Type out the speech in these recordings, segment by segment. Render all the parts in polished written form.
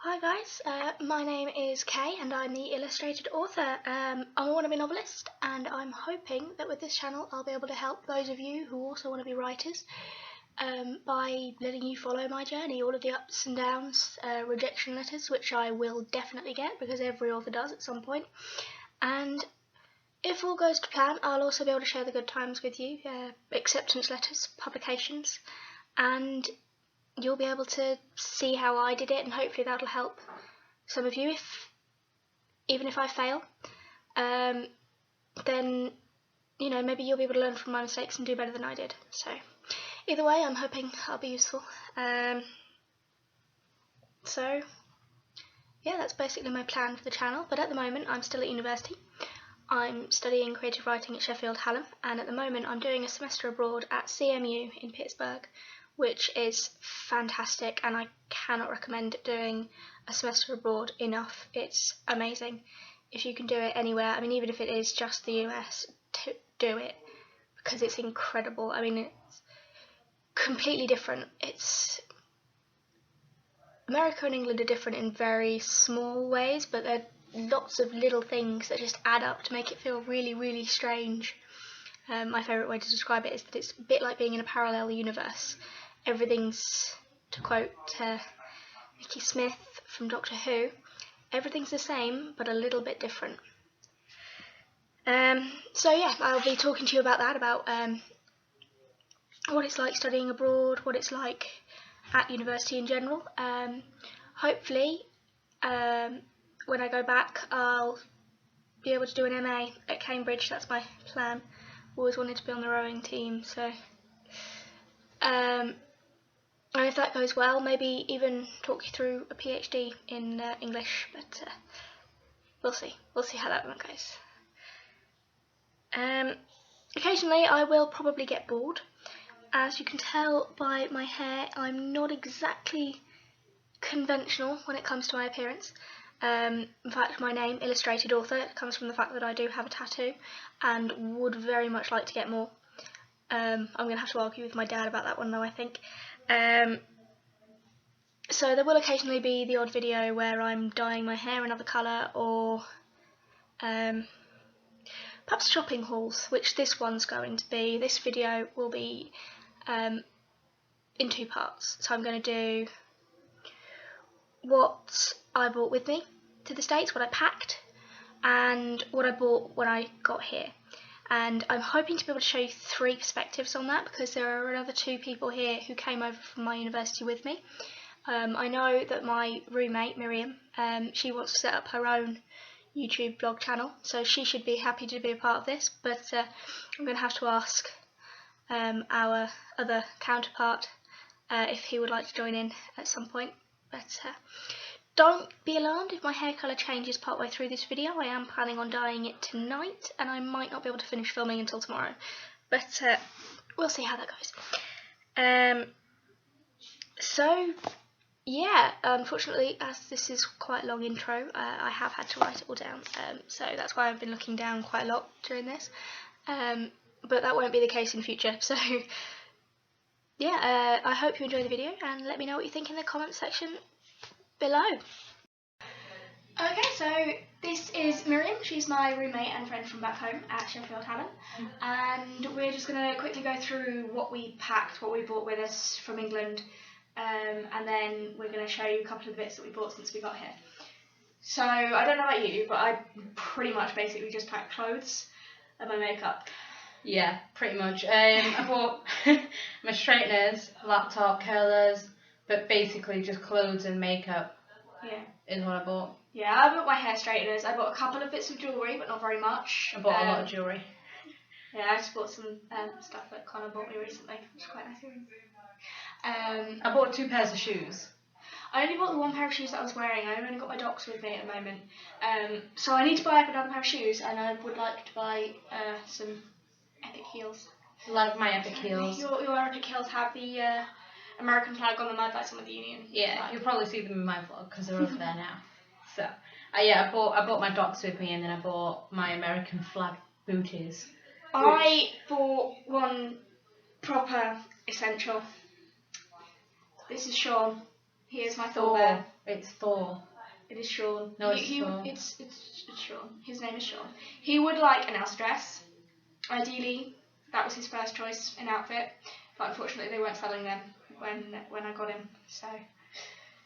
Hi guys, my name is Kay and I'm the illustrated author. I'm a wannabe novelist and I'm hoping that with this channel I'll be able to help those of you who also want to be writers by letting you follow my journey, all of the ups and downs, rejection letters, which I will definitely get because every author does at some point. And if all goes to plan, I'll also be able to share the good times with you, acceptance letters, publications, and you'll be able to see how I did it, and hopefully that'll help some of you. Even if I fail, then maybe you'll be able to learn from my mistakes and do better than I did. So either way, I'm hoping I'll be useful. So yeah, that's basically my plan for the channel. But at the moment, I'm still at university. I'm studying creative writing at Sheffield Hallam, and at the moment I'm doing a semester abroad at CMU in Pittsburgh, which is fantastic, and I cannot recommend doing a semester abroad enough. It's amazing. If you can do it anywhere, I mean, even if it is just the US, do it, because it's incredible. I mean, it's completely different. America and England are different in very small ways, but there are lots of little things that just add up to make it feel really, really strange. My favourite way to describe it is that it's a bit like being in a parallel universe. Everything's, to quote Mickey Smith from Doctor Who, everything's the same but a little bit different. So yeah, I'll be talking to you about that, about what it's like studying abroad, what it's like at university in general. Hopefully, when I go back, I'll be able to do an MA at Cambridge. That's my plan. Always wanted to be on the rowing team, so and if that goes well, maybe even talk you through a PhD in English, but we'll see how that one goes. Occasionally I will probably get bored. As you can tell by my hair, I'm not exactly conventional when it comes to my appearance. In fact, my name, illustrated author, comes from the fact that I do have a tattoo and would very much like to get more. I'm going to have to argue with my dad about that one though, I think. So there will occasionally be the odd video where I'm dyeing my hair another colour, or perhaps shopping hauls, which this one's going to be. This video will be in two parts. So I'm going to do what I brought with me to the States, what I packed, and what I bought when I got here. And I'm hoping to be able to show you three perspectives on that, because there are another two people here who came over from my university with me. I know that my roommate, Miriam, she wants to set up her own YouTube blog channel, so she should be happy to be a part of this, but I'm going to have to ask our other counterpart if he would like to join in at some point. But don't be alarmed if my hair colour changes partway through this video. I am planning on dyeing it tonight, and I might not be able to finish filming until tomorrow, but we'll see how that goes. So yeah, unfortunately, as this is quite a long intro, I have had to write it all down, so that's why I've been looking down quite a lot during this, but that won't be the case in future. So yeah, I hope you enjoy the video, and let me know what you think in the comment section below. Okay, so this is Miriam. She's my roommate and friend from back home at Sheffield Hallam, and we're just going to quickly go through what we packed, what we brought with us from England, and then we're going to show you a couple of the bits that we bought since we got here. So I don't know about you, but I pretty much basically just packed clothes and my makeup. Yeah, pretty much. I bought my straighteners, laptop, curlers, but basically just clothes and makeup. Yeah, is what I bought. Yeah, I bought my hair straighteners. I bought a couple of bits of jewellery, but not very much. I bought a lot of jewellery. Yeah, I just bought some stuff that Connor bought me recently, which is quite nice. I bought 2 pairs of shoes. I only bought the one pair of shoes that I was wearing. I've only got my docs with me at the moment. So I need to buy another pair of shoes, and I would like to buy some epic heels. Like my epic heels. Your epic heels have the American flag on them. I'd like some with the Union. Yeah, you'll probably see them in my vlog because they're over there now. So, yeah, I bought my docs with me, and then I bought my American flag booties. I bought one proper essential. This is Sean. He is my Thor bear. It's Thor. It is Sean. No, it's Thor. It's Sean. His name is Sean. He would like an elf dress. Ideally, that was his first choice in outfit, but unfortunately they weren't selling them when I got him, so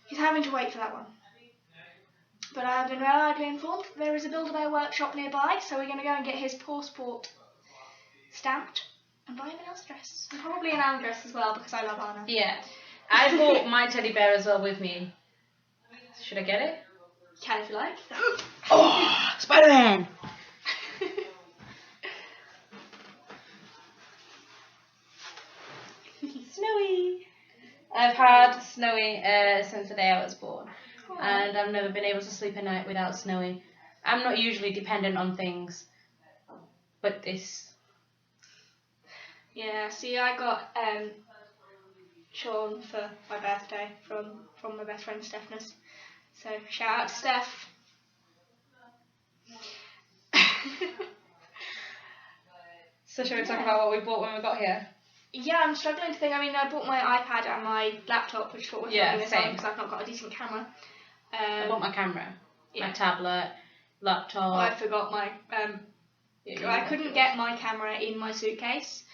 he's having to wait for that one. But I have been reliably informed there is a Build-A-Bear workshop nearby, so we're going to go and get his passport stamped and buy him an elf dress. And probably an Anna dress as well, because I love Anna. Yeah. I bought my teddy bear as well with me. Should I get it? You can if you like. Oh, Spider-Man! Snowy! I've had Snowy since the day I was born. Aww. And I've never been able to sleep a night without Snowy. I'm not usually dependent on things, but this. Yeah, see, I got Sean for my birthday from my best friend Stephanie. So shout out to Steph. So shall we talk about what we bought when we got here? Yeah, I'm struggling to think. I mean, I bought my iPad and my laptop, which is what we're filming this on, because I've not got a decent camera. I bought my camera, my tablet, laptop. Oh, I forgot my. I couldn't get my camera in my suitcase.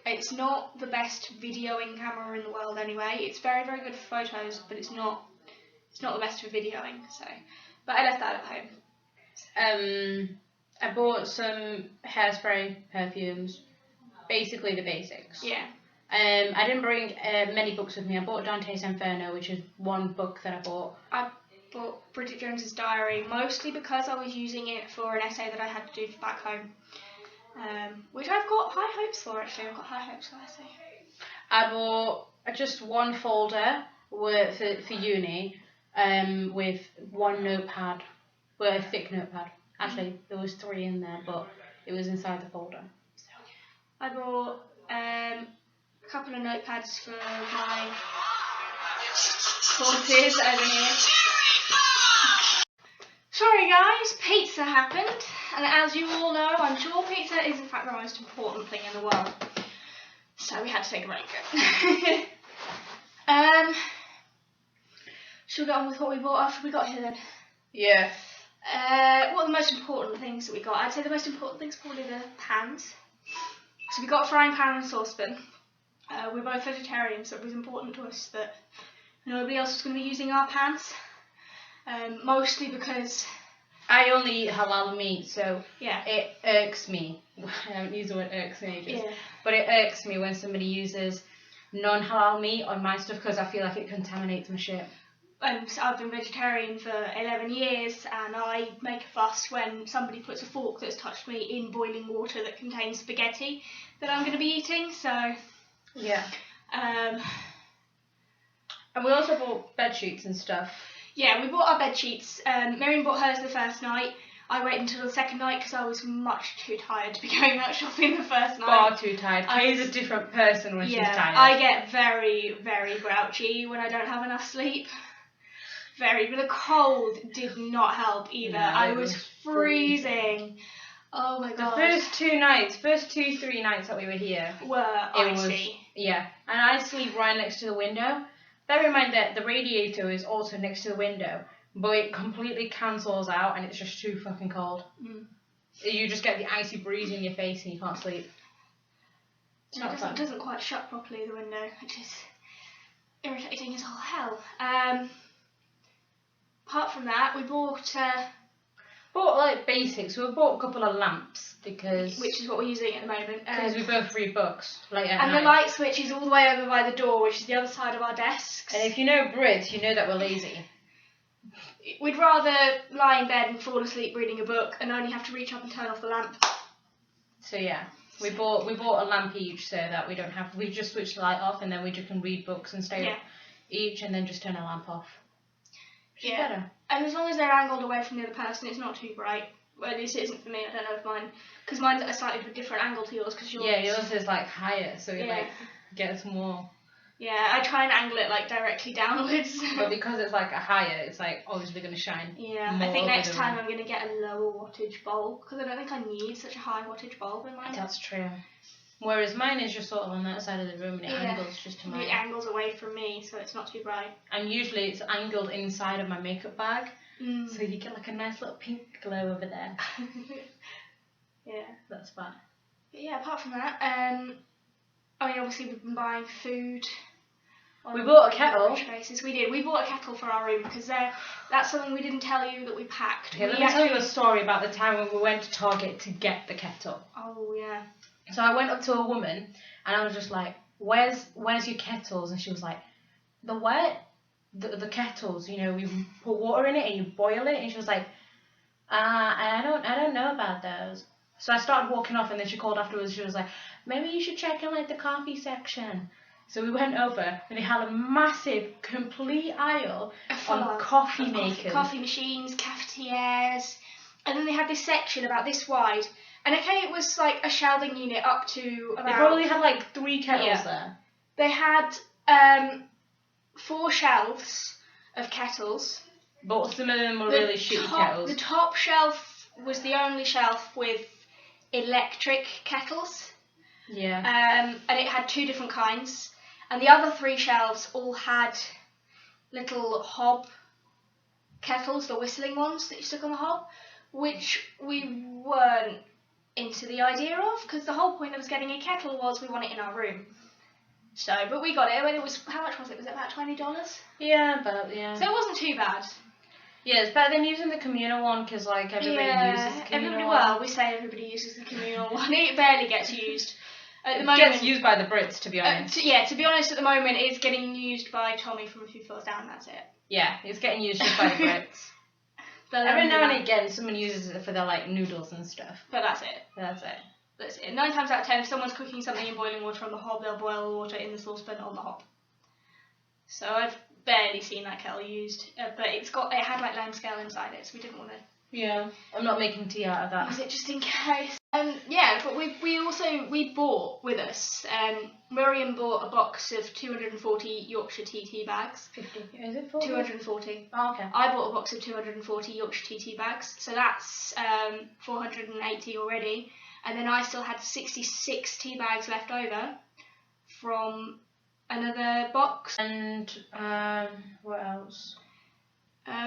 It's not the best videoing camera in the world anyway. It's very, very good for photos, but it's not the best for videoing. So, but I left that at home. I bought some hairspray, perfumes, basically the basics. Yeah. I didn't bring many books with me. I bought Dante's Inferno, which is one book that I bought. I bought Bridget Jones's Diary, mostly because I was using it for an essay that I had to do for back home. Which I've got high hopes for, actually. I've got high hopes for essay. I bought just one folder for uni, with one notepad, a thick notepad. Actually, there was 3 in there, but it was inside the folder. So. I bought a couple of notepads for my courses over here. Sorry guys, pizza happened, and as you all know, I'm sure pizza is in fact the most important thing in the world. So we had to take a break. Should we get on with what we bought after we got here then? Yeah. What are the most important things that we got? I'd say the most important things are probably the pans. So we got a frying pan and a saucepan. We're both vegetarians, so it was important to us that nobody else was going to be using our pans. Mostly because I only eat halal meat, so yeah, it irks me. I haven't used the word irks in ages, yeah. But it irks me when somebody uses non-halal meat on my stuff because I feel like it contaminates my shit. So I've been vegetarian for 11 years, and I make a fuss when somebody puts a fork that's touched me in boiling water that contains spaghetti that I'm going to be eating. So yeah. And we also bought bed sheets and stuff. Yeah, we bought our bed sheets. Miriam bought hers the first night. I waited until the second night because I was much too tired to be going out shopping the first night. Far too tired. Kay's a different person when she's tired. I get very, very grouchy when I don't have enough sleep. But the cold did not help either. No, I was freezing. Oh my god. The first 3 nights that we were here were icy. Yeah, and I sleep right next to the window. Bear in mind that the radiator is also next to the window, but it completely cancels out and it's just too fucking cold. Mm. You just get the icy breeze in your face and you can't sleep. It doesn't quite shut properly, the window, which is irritating as all hell. Apart from that, we bought like basics. We bought a couple of lamps which is what we're using at the moment. Because we both read books late at night. And the light switch is all the way over by the door, which is the other side of our desks. And if you know Brits, you know that we're lazy. We'd rather lie in bed and fall asleep reading a book and only have to reach up and turn off the lamp. So yeah, we bought a lamp each so that we just switch the light off and then we just can read books and stay each and then just turn a lamp off. Yeah, better. And as long as they're angled away from the other person, it's not too bright. Well, at least it isn't for me. I don't know if mine, because mine's at a slightly different angle to yours. Yours is like higher, so it like gets more. Yeah, I try and angle it like directly downwards. But because it's like a higher, it's like obviously going to shine. Yeah, I think next time I'm going to get a lower wattage bulb because I don't think I need such a high wattage bulb in mine. That's true. Whereas mine is just sort of on that side of the room and it angles just to mine. It angles away from me, so it's not too bright. And usually it's angled inside of my makeup bag, so you get like a nice little pink glow over there. Yeah. That's fun. But yeah, apart from that, I mean, obviously we've been buying food. We bought a kettle. Basis. We did. We bought a kettle for our room because that's something we didn't tell you that we packed. Okay, let me tell you a story about the time when we went to Target to get the kettle. Oh yeah. So I went up to a woman and I was just like, "Where's your kettles?" And she was like, "The what? The kettles. You know, you put water in it and you boil it." And she was like, I don't know about those." So I started walking off, and then she called afterwards. She was like, "Maybe you should check in like the coffee section." So we went over, and they had a massive, complete aisle on coffee makers. Coffee machines, cafetières, and then they had this section about this wide. And okay, it was like a shelving unit up to about... They probably had like 3 kettles there. They had 4 shelves of kettles. But some of them were really shitty kettles. The top shelf was the only shelf with electric kettles. Yeah. And it had 2 different kinds. And the other 3 shelves all had little hob kettles, the whistling ones that you stuck on the hob, which we weren't into the idea of, because the whole point of us getting a kettle was we want it in our room. So, but we got it when it was, how much was it? Was it about $20? Yeah, but yeah. So it wasn't too bad. Yeah, it's better than using the communal one, because like everybody uses the communal one. Well, we say everybody uses the communal one. It barely gets used. At the moment, it gets used by the Brits, to be honest. To be honest, at the moment, it's getting used by Tommy from a few floors down, that's it. Yeah, it's getting used just by the Brits. But every now and again, someone uses it for their like noodles and stuff. But that's it. That's it. That's it. 9 times out of 10, if someone's cooking something in boiling water on the hob, they'll boil the water in the saucepan on the hob. So I've barely seen that kettle used, but it had like lime scale inside it, so we didn't want to. Yeah, I'm not making tea out of that. Was it just in case? Yeah, but we bought with us. Miriam bought a box of 240 Yorkshire tea bags. 50? Is it 40? 240. Oh, okay. I bought a box of 240 Yorkshire tea bags, so that's 480 already. And then I still had 66 tea bags left over from another box. And what else?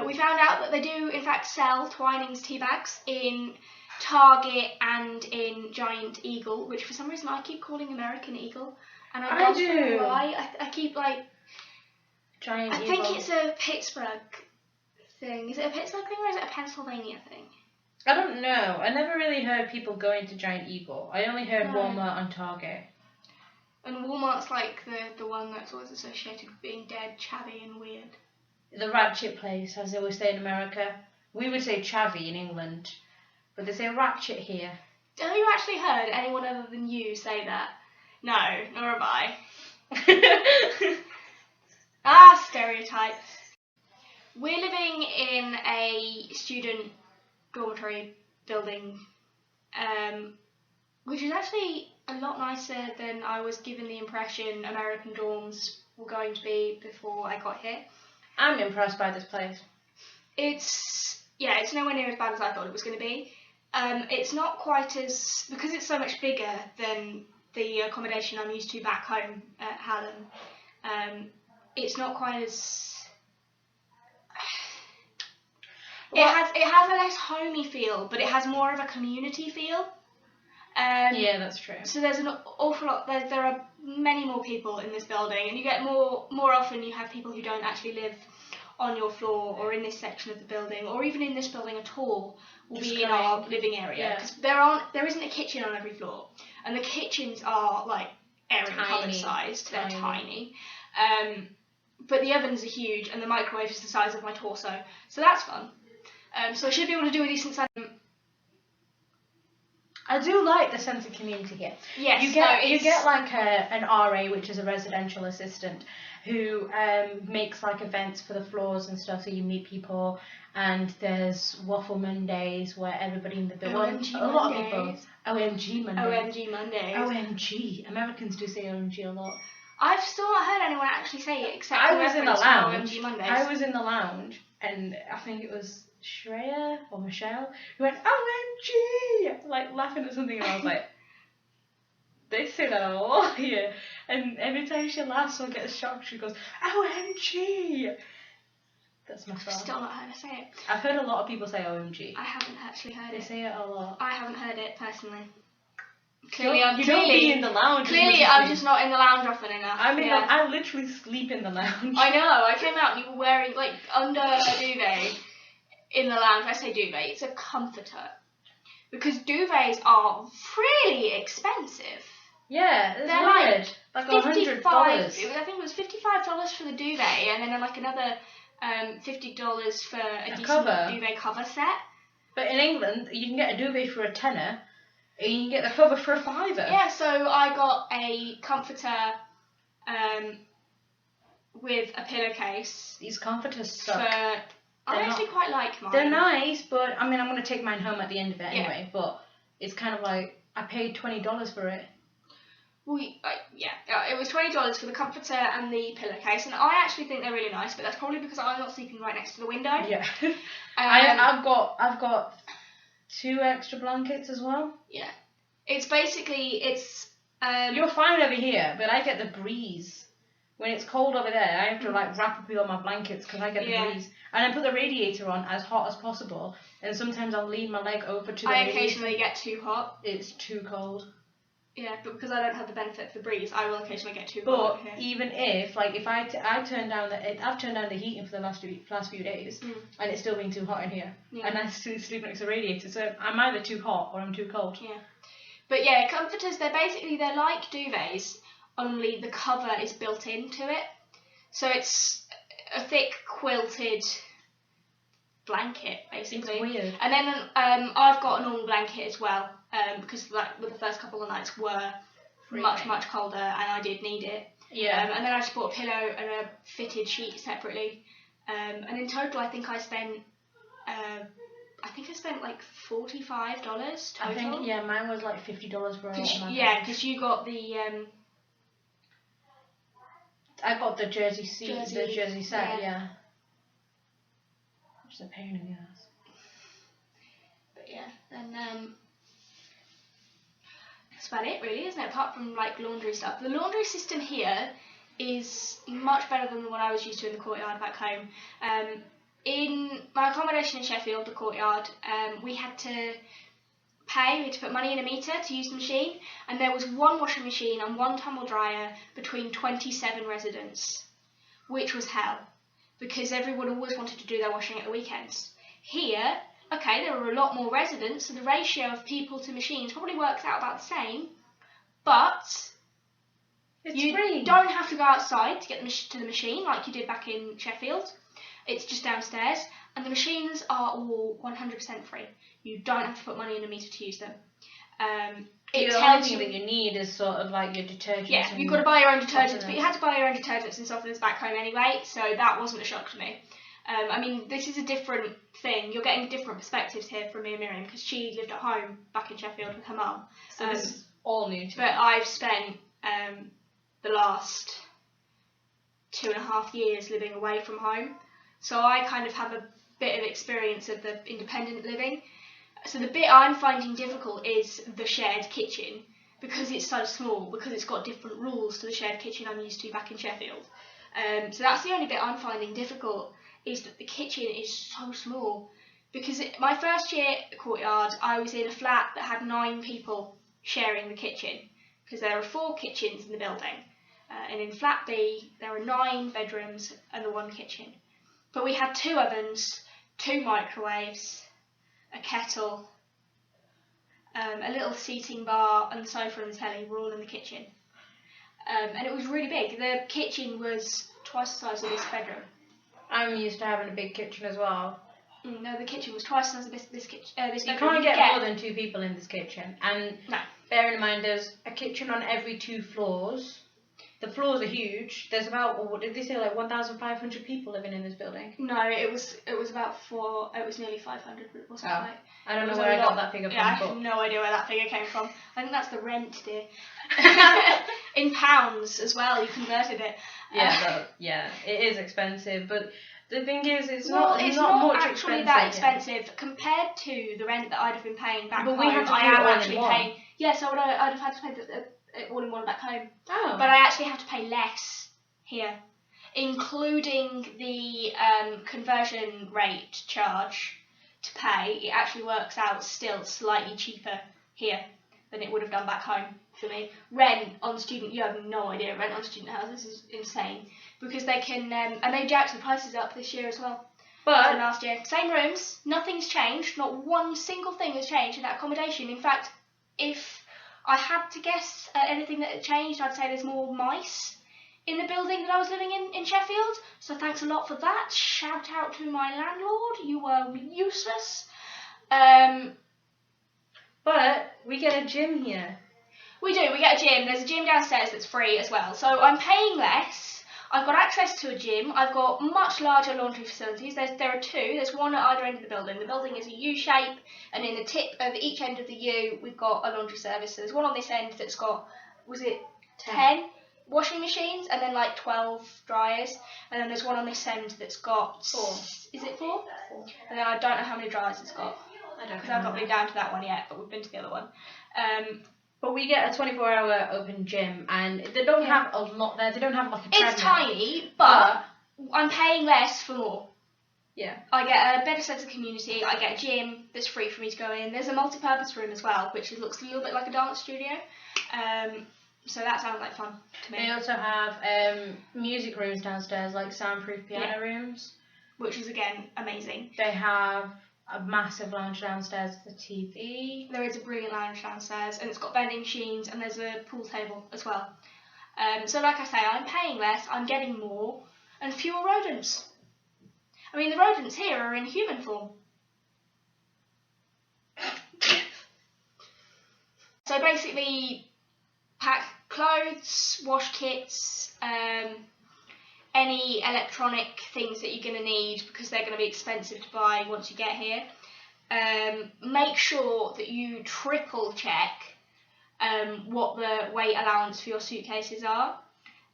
We found out that they do in fact sell Twinings tea bags in Target and in Giant Eagle, which for some reason I keep calling American Eagle, and I don't know why. I keep like Giant Eagle. I think it's a Pittsburgh thing. Is it a Pittsburgh thing or is it a Pennsylvania thing? I don't know. I never really heard people going to Giant Eagle. I only heard Walmart and Target. And Walmart's like the one that's always associated with being dead, chavvy and weird. The ratchet place, as they always say in America. We would say chavvy in England, but they say ratchet here. Have you actually heard anyone other than you say that? No, nor have I. Stereotypes. We're living in a student dormitory building, which is actually a lot nicer than I was given the impression American dorms were going to be before I got here. I'm impressed by this place. It's nowhere near as bad as I thought it was going to be. It's not quite as, because it's so much bigger than the accommodation I'm used to back home at Hallam. It's not quite as. It has a less homey feel, but it has more of a community feel. Yeah, that's true. So there's an awful lot. There are many more people in this building, and you get more often. You have people who don't actually live on your floor or in this section of the building, or even in this building at all, will be in our living area, because there isn't a kitchen on every floor, and the kitchens are like airing cupboard sized. They're tiny. But the ovens are huge, and the microwave is the size of my torso, so that's fun. So I should be able to do a decent size. I do like the sense of community here. Yes, you get like an RA, which is a residential assistant, who makes like events for the floors and stuff, so you meet people. And there's Waffle Mondays where everybody in the building, a lot of people. OMG Mondays. OMG. Americans do say OMG a lot. I've still not heard anyone actually say it except I was in the lounge. OMG Mondays. I was in the lounge, and I think it was Shreya or Michelle who went OMG, like laughing at something, and I was like, They say that a lot here. And every time she laughs or gets shocked, she goes, OMG! That's my fault. Still not heard her say it. I've heard a lot of people say OMG. I haven't actually heard They it. say it a lot. I haven't heard it personally. You don't be in the lounge. Clearly, I'm just not in the lounge often enough. I mean, I literally sleep in the lounge. I know. I came out and you were wearing, like, under a duvet in the lounge. I say duvet. It's a comforter. Because duvets are really expensive. Yeah, it's They're weird. Like $100. I think it was $55 for the duvet, and then like another $50 for a decent cover. duvet cover set. But in England, you can get a duvet for a tenner, and you can get the cover for a $5. Yeah, so I got a comforter with a pillowcase. These comforters suck. I actually quite like mine. They're nice, but I mean, I'm going to take mine home at the end of it anyway, but it's kind of like, I paid $20 for it. Well, it was $20 for the comforter and the pillowcase, and I actually think they're really nice, but that's probably because I'm not sleeping right next to the window. Yeah. I've got 2 extra blankets as well. Yeah. It's basically, You're fine over here, but I get the breeze. When it's cold over there, I have to like wrap up all my blankets because I get the breeze. And I put the radiator on as hot as possible, and sometimes I'll lean my leg over to the radiator. I occasionally get too hot. It's too cold. Yeah, but because I don't have the benefit of the breeze, I will occasionally get too But hot. even if I've turned down the heating for the last few days, and it's still been too hot in here, and I still sleep next to the radiator, so I'm either too hot or I'm too cold. Yeah, but yeah, comforters, they're like duvets, only the cover is built into it, so it's a thick quilted blanket basically. It's weird. And then I've got a normal blanket as well, because like the first couple of nights were much colder and I did need it. Yeah. And then I just bought a pillow and a fitted sheet separately. And in total, I think I spent like $45 total. I think mine was like $50 for a yeah, because you got the I got the jersey set, yeah. Which is a pain in the ass. But yeah, then that's about it really, isn't it? Apart from like laundry stuff. The laundry system here is much better than the one I was used to in the courtyard back home. In my accommodation in Sheffield, the courtyard, we had to put money in a meter to use the machine, and there was one washing machine and one tumble dryer between 27 residents, which was hell, because everyone always wanted to do their washing at the weekends. Here, okay, there are a lot more residents, so the ratio of people to machines probably works out about the same, but you don't have to go outside to get to the machine like you did back in Sheffield. It's just downstairs, and the machines are all 100% free. You don't have to put money in a meter to use them. The only thing that you need is sort of like your detergents. Yeah, you've got to buy your own detergents, but you had to buy your own detergents and softeners back home anyway, so that wasn't a shock to me. I mean, this is a different thing. You're getting different perspectives here from me and Miriam, because she lived at home back in Sheffield with her mum. So this is all new to me. But I've spent the last 2.5 years living away from home, so I kind of have a bit of experience of the independent living. So the bit I'm finding difficult is the shared kitchen, because it's so small, because it's got different rules to the shared kitchen I'm used to back in Sheffield. So that's the only bit I'm finding difficult, is that the kitchen is so small. Because my first year at the courtyard, I was in a flat that had 9 people sharing the kitchen, because there are 4 kitchens in the building. And in flat B, there are 9 bedrooms and the 1 kitchen. But we had 2 ovens, 2 microwaves, a kettle, a little seating bar, and the sofa and the telly were all in the kitchen. And it was really big. The kitchen was twice the size of this bedroom. I'm used to having a big kitchen as well. No, the kitchen was twice the size of this bedroom. You can't get more than 2 people in this kitchen. And bearing in mind, there's a kitchen on every 2 floors. The floors are huge. There's about, what did they say, like 1,500 people living in this building? No, it was about 4. It was nearly 500, but it wasn't quite. I don't know where I got that figure from. Yeah, I have no idea where that figure came from. I think that's the rent, dear. In pounds as well, you converted it. Yeah, it is expensive, but the thing is, it's not much actually that expensive compared to the rent that I'd have been paying back home. We have to I am actually paying. Yes, I'd have had to pay all-in-one back home. Oh. But I actually have to pay less here, including the conversion rate charge to pay. It actually works out still slightly cheaper here than it would have done back home for me. Rent on student, you have no idea. Rent on student houses is insane because they can, and they jacked the prices up this year as well. But Last year, same rooms, nothing's changed. Not one single thing has changed in that accommodation. In fact, if I had to guess at anything that had changed, I'd say there's more mice in the building that I was living in Sheffield. So thanks a lot for that. Shout out to my landlord. You were useless. but we get a gym here. We do. We get a gym. There's a gym downstairs that's free as well. So I'm paying less. I've got access to a gym. I've got much larger laundry facilities. There are two. There's one at either end of the building. The building is a U shape, and in the tip of each end of the U, we've got a laundry service. So there's one on this end that's got, was it 10 washing machines, and then like 12 dryers, and then there's one on this end that's got 4. Is it 4? 4. And then I don't know how many dryers it's got. I don't Because I've not been down to that one yet, but we've been to the other one. But we get a 24-hour open gym, and they don't have a lot there. They don't have like a treadmill. It's tiny, but I'm paying less for more. Yeah. I get a better sense of community. I get a gym that's free for me to go in. There's a multi-purpose room as well, which looks a little bit like a dance studio. So that sounds like fun to me. They also have music rooms downstairs, like soundproof piano rooms. Which is, again, amazing. They have a massive lounge downstairs with a TV. There is a brilliant lounge downstairs, and it's got vending machines, and there's a pool table as well. So like I say, I'm paying less, I'm getting more, and fewer rodents. I mean, the rodents here are in human form. So basically, pack clothes, wash kits, any electronic things that you're going to need because they're going to be expensive to buy once you get here. Make sure that you triple check what the weight allowance for your suitcases are.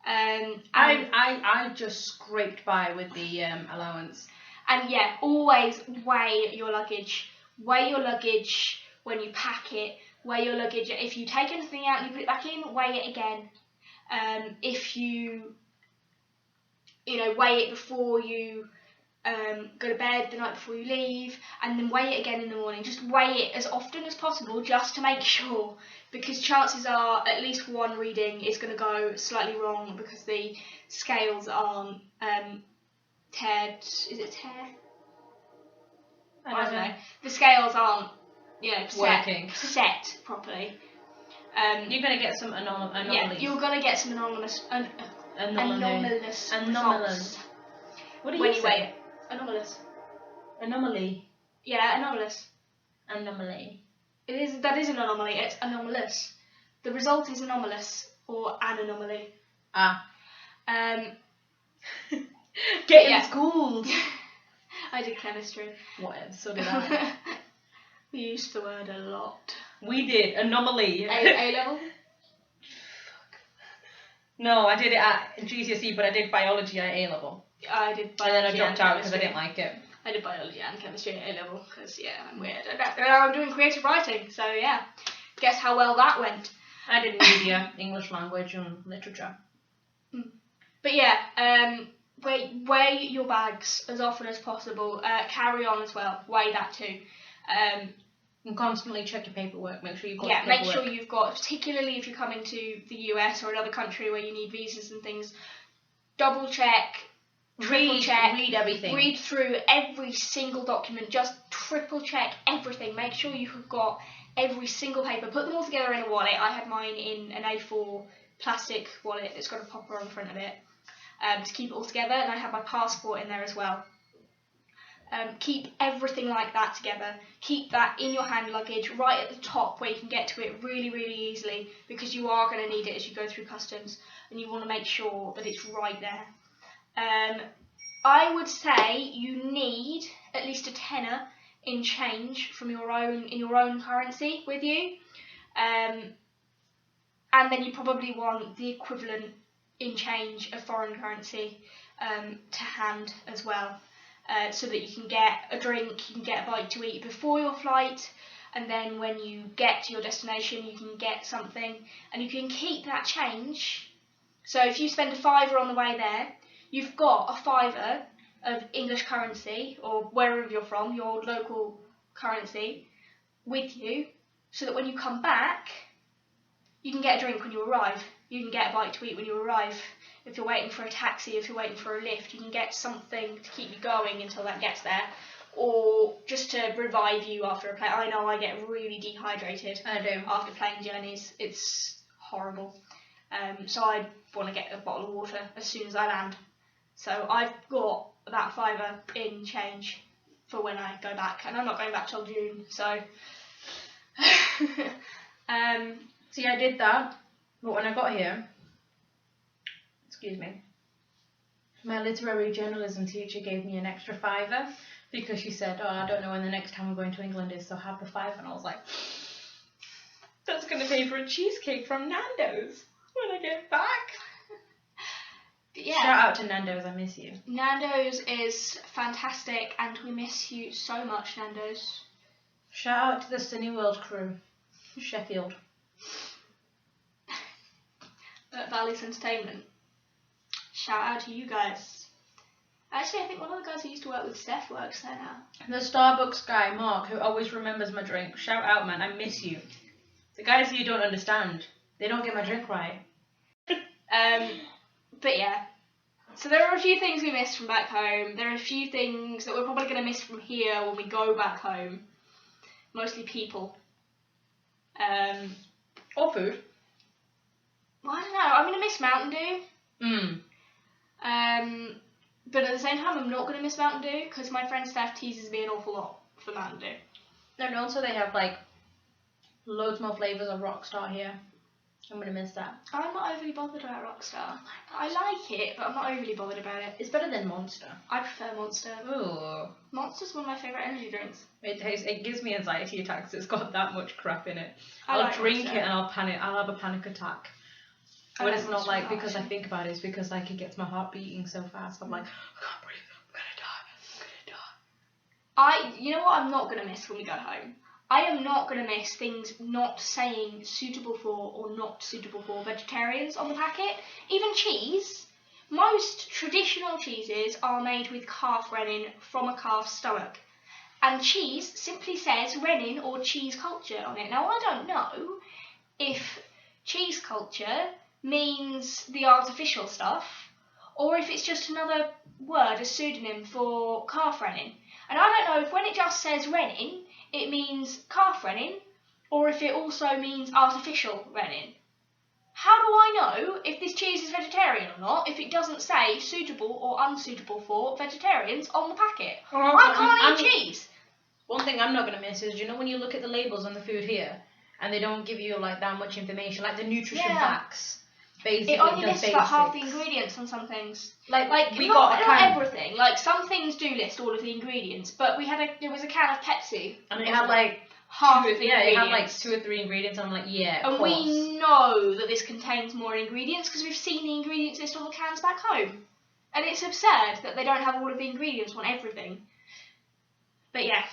I just scraped by with the allowance. And yeah, always weigh your luggage. Weigh your luggage when you pack it. Weigh your luggage. If you take anything out and you put it back in, weigh it again. If you weigh it before you go to bed the night before you leave, and then weigh it again in the morning. Just weigh it as often as possible just to make sure, because chances are at least one reading is going to go slightly wrong because the scales aren't teared. Is it tear? I don't know. The scales aren't set properly. You're going to get some anomalies. Yeah, you're going to get some anomalous results. What do when you you say? weigh it. Anomalous. Anomaly. Yeah, anomalous. Anomaly. That is an anomaly. It's anomalous. The result is anomalous or an anomaly. Getting schooled. I did chemistry. Whatever, so did I. We used the word a lot. We did. Anomaly. A level? No, I did it at GCSE, but I did biology at A level. I did biology. And then I dropped out because I didn't like it. I did biology and chemistry at A level because, I'm weird. And I'm doing creative writing, so yeah. Guess how well that went. I did media, English language and literature. But yeah, weigh your bags as often as possible. Carry on as well. Weigh that too. And constantly check your paperwork. Make sure you've got Yeah, your make sure you've got, particularly if you're coming to the US or another country where you need visas and things, double check, triple check, read everything. Read through every single document, just triple check everything. Make sure you've got every single paper. Put them all together in a wallet. I had mine in an A4 plastic wallet that's got a popper on the front of it to keep it all together, and I have my passport in there as well. Keep everything like that together. Keep that in your hand luggage, right at the top where you can get to it really, really easily, because you are going to need it as you go through customs, and you want to make sure that it's right there. I would say you need at least a tenner in change from your own currency with you, and then you probably want the equivalent in change of foreign currency to hand as well. So that you can get a drink, you can get a bite to eat before your flight, and then when you get to your destination you can get something, and you can keep that change. So if you spend a £5 on the way there, you've got a £5 of English currency, or wherever you're from, your local currency, with you, so that when you come back, you can get a drink when you arrive, you can get a bite to eat when you arrive. If you're waiting for a taxi, if you're waiting for a lift, you can get something to keep you going until that gets there, or just to revive you after a plane. I know I get really dehydrated after plane journeys. It's horrible. So I want to get a bottle of water as soon as I land. So I've got that £5 in change for when I go back, and I'm not going back till June, so See, I did that, but when I got here, excuse me, my literary journalism teacher gave me an extra £5 because she said, oh, I don't know when the next time I'm going to England is, so have the £5, and I was like, that's going to pay for a cheesecake from Nando's when I get back. Yeah. Shout out to Nando's, I miss you. Nando's is fantastic, and we miss you so much, Nando's. Shout out to the Cineworld crew, Sheffield. At Valley's Entertainment. Shout out to you guys. Actually, I think one of the guys who used to work with Steph works there now. The Starbucks guy, Mark, who always remembers my drink. Shout out, man, I miss you. The guys who you don't understand, they don't get my drink right. But yeah. So there are a few things we missed from back home. There are a few things that we're probably going to miss from here when we go back home. Mostly people. Or food. Well, I don't know. I'm going to miss Mountain Dew. But at the same time, I'm not going to miss Mountain Dew because my friend Steph teases me an awful lot for Mountain Dew. And also they have like loads more flavours of Rockstar here. I'm going to miss that. I'm not overly bothered about Rockstar. I like it, but I'm not overly bothered about it. It's better than Monster. I prefer Monster. Ooh. Monster's one of my favourite energy drinks. It gives me anxiety attacks. It's got that much crap in it. I I'll like drink Monster. it and I'll panic. I'll have a panic attack. I But like it's not Monster like a lot, because I actually. think about it. It's because like it gets my heart beating so fast. I'm like, I can't breathe. I'm gonna die. You know what I'm not going to miss when we go home? I am not going to miss things not saying suitable for or not suitable for vegetarians on the packet. Even cheese. Most traditional cheeses are made with calf rennet from a calf's stomach. And cheese simply says rennet or cheese culture on it. Now, I don't know if cheese culture means the artificial stuff, or if it's just another word, a pseudonym for calf rennet. And I don't know if when it just says rennet, it means calf rennet, or if it also means artificial rennet. How do I know if this cheese is vegetarian or not if it doesn't say suitable or unsuitable for vegetarians on the packet? I can't eat cheese. One thing I'm not going to miss is, you know, when you look at the labels on the food here, and they don't give you like that much information, like the nutrition facts. Basically, it only the lists about half the basics. ingredients on some things. Like we not, got a not can, everything. Like some things do list all of the ingredients, but there was a can of Pepsi, and it had like half two, of the yeah, it had like ingredients. 2 or 3 ingredients. And I'm like, yeah, And of course. we know that this contains more ingredients because we've seen the ingredients list on the cans back home. And it's absurd that they don't have all of the ingredients on everything. But yeah.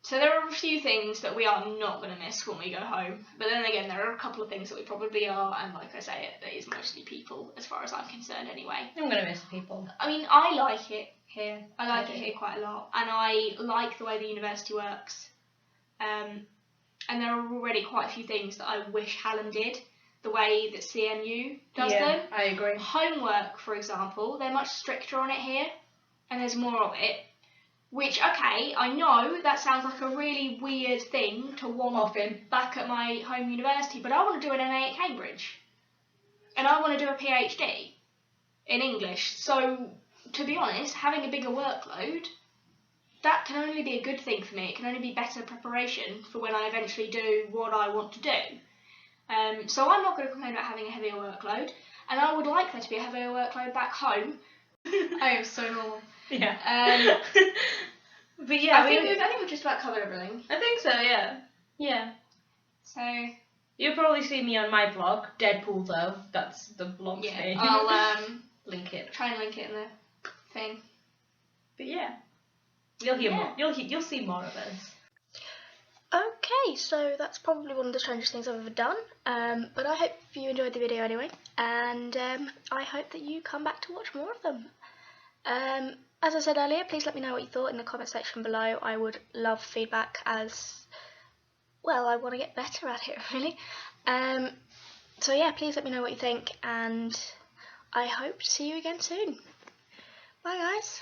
So there are a few things that we are not going to miss when we go home. But then again, there are a couple of things that we probably are, and like I say, it is mostly people, as far as I'm concerned anyway. I'm going to miss the people. I mean, I like it here. I like I it do. here quite a lot. And I like the way the university works. And there are already quite a few things that I wish Hallam did, the way that CMU does them. I agree. Homework, for example, they're much stricter on it here, and there's more of it. Which, okay, I know that sounds like a really weird thing to want back at my home university, but I want to do an MA at Cambridge. And I want to do a PhD in English. So, to be honest, having a bigger workload, that can only be a good thing for me. It can only be better preparation for when I eventually do what I want to do. So I'm not going to complain about having a heavier workload, and I would like there to be a heavier workload back home. I am so normal. Yeah. But yeah, I think we've just about covered everything. I think so. Yeah. Yeah. So You'll probably see me on my blog, Deadpool though. That's the blog's name. I'll link it. try and link it in the thing. But yeah, you'll hear more. You'll see more of us. Okay, so that's probably one of the strangest things I've ever done, but I hope you enjoyed the video anyway, and I hope that you come back to watch more of them. As I said earlier, please let me know what you thought in the comment section below. I would love feedback, as well, I want to get better at it, really. So yeah, please let me know what you think, and I hope to see you again soon. Bye guys.